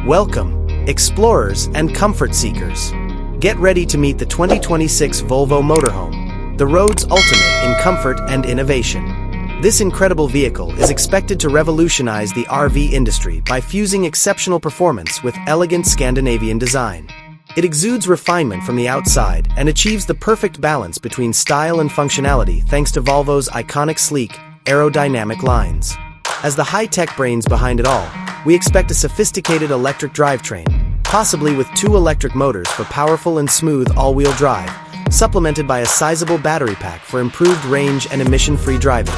Welcome, explorers and comfort seekers. Get ready to meet the 2026 Volvo Motorhome, the road's ultimate in comfort and innovation. This incredible vehicle is expected to revolutionize the RV industry by fusing exceptional performance with elegant Scandinavian design. It exudes refinement from the outside and achieves the perfect balance between style and functionality thanks to Volvo's iconic sleek, aerodynamic lines. As the high-tech brains behind it all, we expect a sophisticated electric drivetrain, possibly with 2 electric motors for powerful and smooth all-wheel drive, supplemented by a sizable battery pack for improved range and emission-free driving.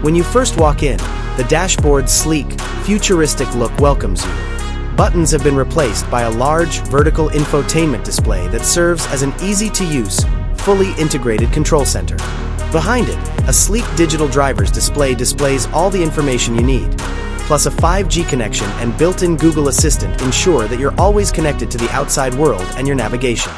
When you first walk in, the dashboard's sleek, futuristic look welcomes you. Buttons have been replaced by a large, vertical infotainment display that serves as an easy-to-use, fully integrated control center. Behind it, a sleek digital driver's display displays all the information you need, plus a 5G connection and built-in Google Assistant ensure that you're always connected to the outside world and your navigation.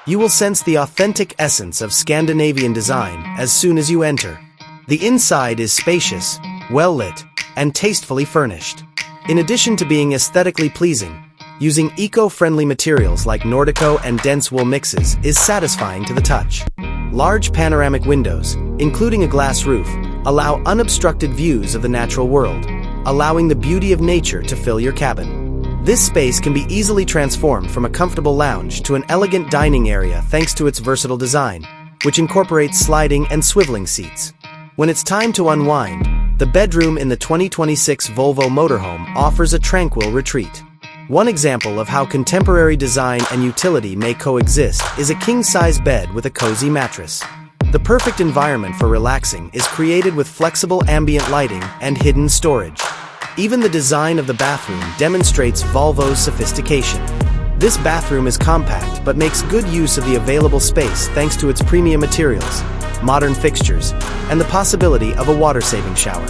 You will sense the authentic essence of Scandinavian design as soon as you enter. The inside is spacious, well-lit, and tastefully furnished. In addition to being aesthetically pleasing, using eco-friendly materials like Nordico and dense wool mixes is satisfying to the touch. Large panoramic windows, including a glass roof, allow unobstructed views of the natural world, allowing the beauty of nature to fill your cabin. This space can be easily transformed from a comfortable lounge to an elegant dining area thanks to its versatile design, which incorporates sliding and swiveling seats. When it's time to unwind, the bedroom in the 2026 Volvo Motorhome offers a tranquil retreat. One example of how contemporary design and utility may coexist is a king-size bed with a cozy mattress. The perfect environment for relaxing is created with flexible ambient lighting and hidden storage. Even the design of the bathroom demonstrates Volvo's sophistication. This bathroom is compact but makes good use of the available space thanks to its premium materials, modern fixtures, and the possibility of a water-saving shower.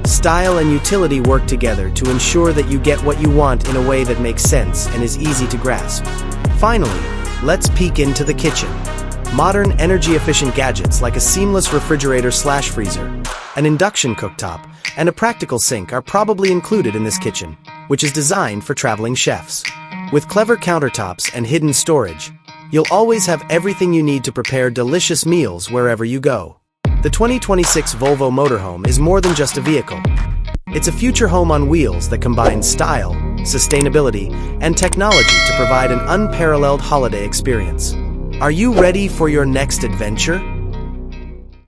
Style and utility work together to ensure that you get what you want in a way that makes sense and is easy to grasp. Finally, let's peek into the kitchen. Modern energy-efficient gadgets like a seamless refrigerator/freezer, an induction cooktop, and a practical sink are probably included in this kitchen, which is designed for traveling chefs. With clever countertops and hidden storage, you'll always have everything you need to prepare delicious meals wherever you go. The 2026 Volvo Motorhome is more than just a vehicle. It's a future home on wheels that combines style, sustainability, and technology to provide an unparalleled holiday experience. Are you ready for your next adventure?